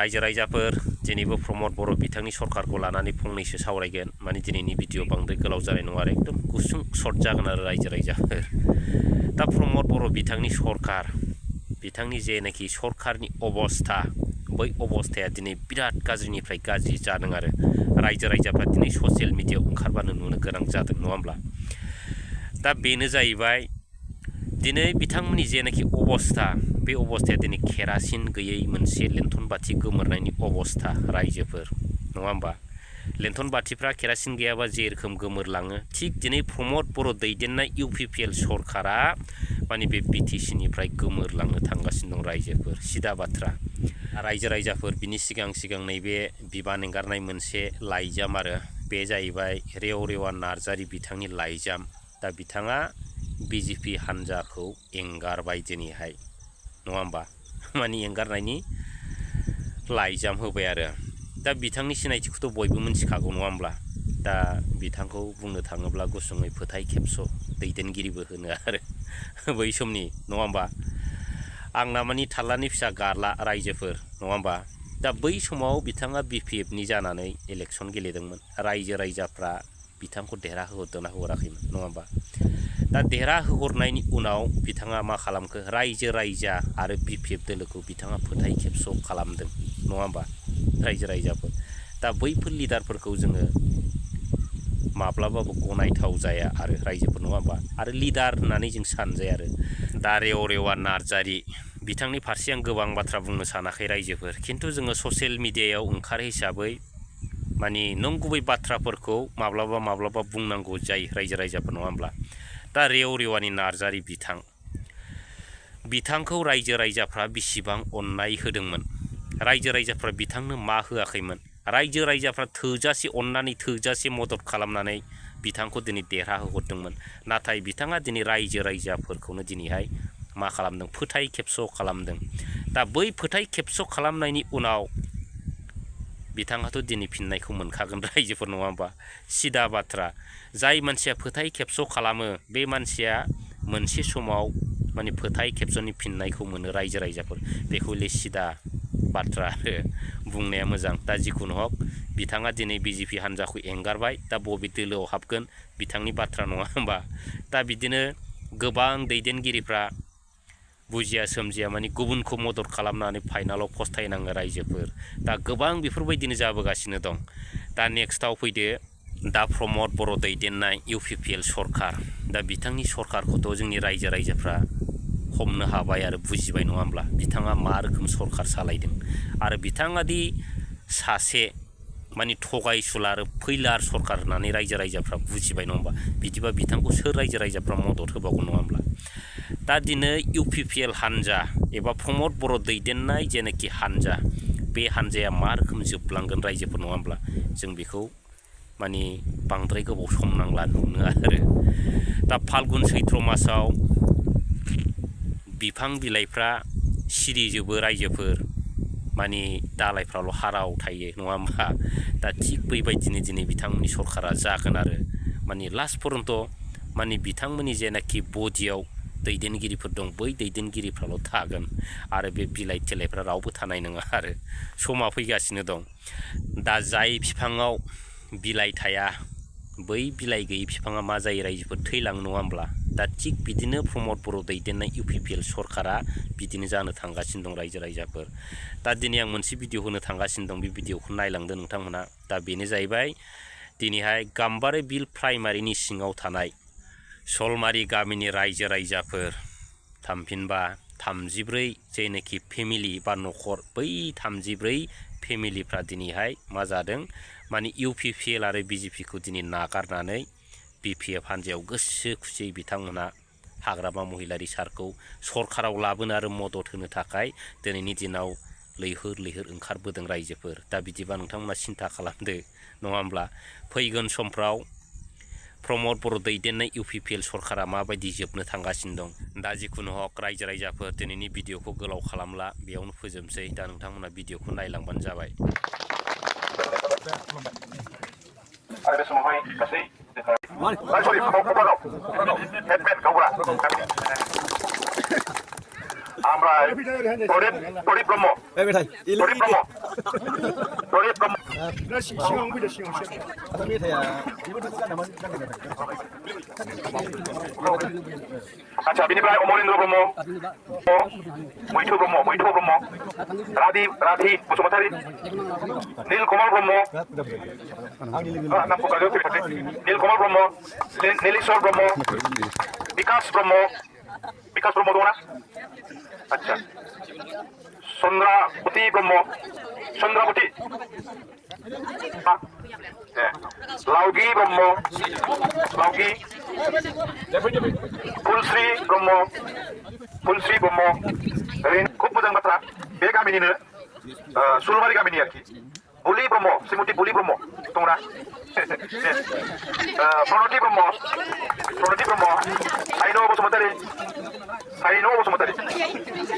रायजो रायजाफोर दिनैबो प्रमद बर' बिथांनि सरकारखौ लानानै फंनैसो सावरायगोन माने दिनैनि भिडिअ बांद्राय गोलाव जानाय नङा आरो एकदम गुसुं सर्ट जागोन आरो रायजो रायजाफोर दा प्रमद बर' बिथांनि सरकार बिथांनि जेनाखि सरकारनि अबस्था बै अबस्थाया दिनै बिराद गाज्रिनिफ्राय गाज्रि जादों आरो रायजो रायजाफ्रा दिनै ससियेल मिडियायाव ओंखारबानो नुनो गोनां जादों नङा होमब्ला दा बेनो जाहैबाय दिनै बिथांमोननि जेनाखि अबस्था बे अबस्थाया दिनै केरासिन गैयै मोनसे लेन्थन बाथि गोमोरनायनि अबस्था रायजोफोर नङा होमबा लेन्थन बाथिफ्रा केरासिन गैयाबा जे रोखोम गोमोरलाङो थिग दिनै प्रमद बर' दैदेननाय UPPL सरकारा माने बे BTCनिफ्राय गोमोरलांनो थांगासिनो दं रायजोफोर सिदा बाथ्रा रायजो रायजाफोर बिनि सिगां नैबे बिबान एंगारनाय मोनसे लाइजाम आरो बे जाहैबाय रेवा नार्जारि बिथांनि लाइजाम दा बिथाङा BJP हान्जाखौ एंगारबाय दिनैहाय नङा होमबा माने एंगारनायनि लाइजाम होबाय आरो दा बिथांनि सिनायथिखौथ' बयबो मिथिखागौ नङा होमब्ला दा बिथांखौ बुंनो थाङोब्ला गुसुङै फोथाय खेबस' दैदेनगिरिबो होनो आरो बै समनि नङा होमबा आंना मानि थाल्लानि फिसा गारला रायजोफोर नङा होमबा दा बै समाव बिथाङा BPFनि जानानै इलेक्सन गेलेदोंमोन रायजो रायजाफ्रा बिथांखौ देरहाहोहरदोंना होहराखैमोन नङा होमबा दा देरहाहोहरनायनि उनाव बिथाङा मा खालामखो रायजो रायजा आरो BPF दोलोखौ बिथाङा फोथाय खेबस' खालामदों नङा होमबा रायजो रायजाफोर दा बैफोर लिडारफोरखौ जोङो माब्लाबाबो गनायथाव जाया आरो रायजोफोर नङा होमबा आरो लिडार होननानै जों सानजाया आरो दा रेवा नार्जारि बिथांनि फारसे आं गोबां बाथ्रा बुंनो सानाखै रायजोफोर खिन्थु जोङो ससियेल मिडियायाव ओंखारो हिसाबै माने नंगुबै बाथ्राफोरखौ माब्लाबा बुंनांगौ जायो रायजो रायजाफोर नङा होमब्ला दा रेवानि नार्जारि बिथांखौ रायजो रायजाफ्रा बेसेबां अननाय होदोंमोन रायजो रायजाफ्रा बिथांनो मा होआखैमोन रायजो रायजाफ्रा थोजासे अननानै थोजासे मदद खालामनानै बिथांखौ दिनै देरहाहोहरदोंमोन नाथाय बिथाङा दिनै रायजो रायजाफोरखौनो दिनैहाय मा खालामदों फोथाय खेबस' खालामदों दा बै फोथाय खेबस' खालामनायनि उनाव बिथाङाथ' दिनै फिननायखौ मोनखागोन रायजोफोर नङा होमबा सिदा बाथ्रा जाय मानसिया फोथाय खेबस' खालामो बे मानसिया मोनसे समाव माने फोथाय खेबस'नि फिननायखौ मोनो रायजो रायजाफोर बेखौ सिदा बाथ्रा आरो बुंनाया मोजां दा जिखुनु हक बिथाङा दिनै BJP हान्जाखौ एंगारबाय दा बबे दोलोआव हाबगोन बिथांनि बाथ्रा नङा होमबा दा बिदिनो गोबां दैदेनगिरिफ्रा बुजिया सोमजिया माने गुबुनखौ मदद खालामनानै फाइनालाव फस्थायनाङो रायजोफोर दा गोबां बेफोरबायदिनो जाबोगासिनो दं दा नेक्स्टआव फैदो दा प्रमद बर' दैदेननाय UPPL सरकार दा बिथांनि सरकारखौथ' जोंनि रायजो रायजाफ्रा हमनो हाबाय आरो बुजिबाय नङा होमब्ला बिथाङा मा रोखोम सरकार सालायदों आरो बिथाङा दि सासे माने थगायसुला आरो फैलार सरकार होननानै रायजो रायजाफ्रा बुजिबाय नङा होमबा बिदिबा बिथांखौ सोर रायजो रायजाफ्रा मदद होबावगोन नङा होमब्ला दा दिनै UPPL हान्जा एबा प्रमद बर' दैदेननाय जेनाखि हान्जा बे हान्जाया मा रोखोम जोबलांगोन रायजोफोर नङा होमब्ला जों बेखौ माने बांद्राय गोबाव सम नांला नुनो आरो दा फाल्गुन सैथ्र मासाव बिफां बिलाइफ्रा सिरिजोबो रायजोफोर माने दालायफ्राल' हाराव थायो नङा होमबा दा थिग बेबायदिनो दिनै बिथांमोननि सरकारा जागोन आरो माने लास्ट पर्यन्त माने बिथांमोननि जेनाखि बडियाव दैदेनगिरिफोर दं बै दैदेनगिरिफ्राल' थागोन आरो बे बिलाइ थिलाइफ्रा रावबो थानाय नङा आरो समा फैगासिनो दं दा जाय बिफाङाव बिलाइ थाया बै बिलाइ गैयै बिफाङा मा जायो रायजोफोर थैलाङो नङा होमब्ला दा थिग बिदिनो प्रमद बर' दैदेननाय UPPL सरकारा बिदिनो जानो थांगासिनो दं रायजो रायजाफोर दा दिनै आं मोनसे भिडिअ होनो थांगासिनो दं बे भिडिअखौ नायलांदो नोंथांमोना दा बेनो जाहैबाय दिनैहाय गाम्बारि बिल प्राइमारिनि सिङाव थानाय सलमारि गामिनि रायजो रायजाफोर थामहिनबा 34 जेनाखि फेमिलि बा न'खर बै 34 फेमिलिफ्रा दिनैहाय मा जादों माने UPPL आरो BJPखौ दिनै नागारनानै BPF हान्जायाव गोसो खुसियै बिथांमोना हाग्रामा महिलारि सारखौ सरकाराव लाबोनो आरो मदद होनो थाखाय दिनैनि दिनाव लैहोर ओंखारबोदों रायजोफोर दा बिदिबा नोंथांमोना सिन्था खालामदो नङा होमब्ला फैगोन समफ्राव प्रमद बर' दैदेननाय UPPL सरकारा माबायदि जोबनो थांगासिनो दं दा जिखुनु हक रायजो रायजाफोर दिनैनि भिडिअखौ गोलाव खालामला बेयावनो फोजोबसै दा नोंथांमोना भिडिअखौ नायलांबानो जाबाय आरो बे समावहाय गासै सरि Amrai, Prorit Promo, Prorit Promo, Prorit Promo. Acha, bini prai Omorindra Promo, Muito Promo, Radhi, Busumatari, Nil Kumar Promo, Nil Kumar Promo, Nilisor Promo, Vikas Promo dona. Acha. Sondra Buti Promo, Laugi Promo, Pulsri Promo, Rin Kupudang Batra, Bega Minine, Sulvari Gaminiaki, Buli Promo, Simuti Buli Promo, Tona, Pronoti Promo, I know Sumatari,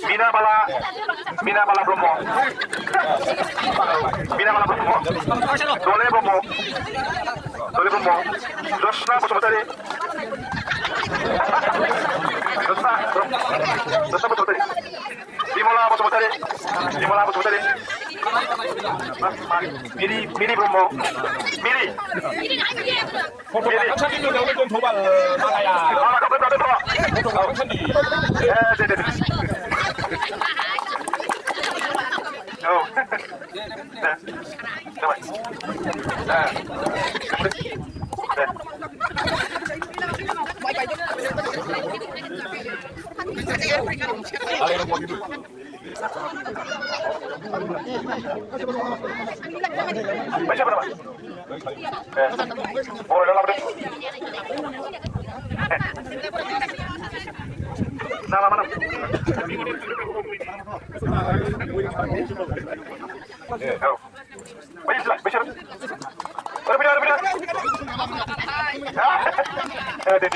Mina Bala Promo, Dole Promo, Josna Sumatari, Dimola Sumatari, Miri Promo, Miri. Nama mana? Bisa. Ada.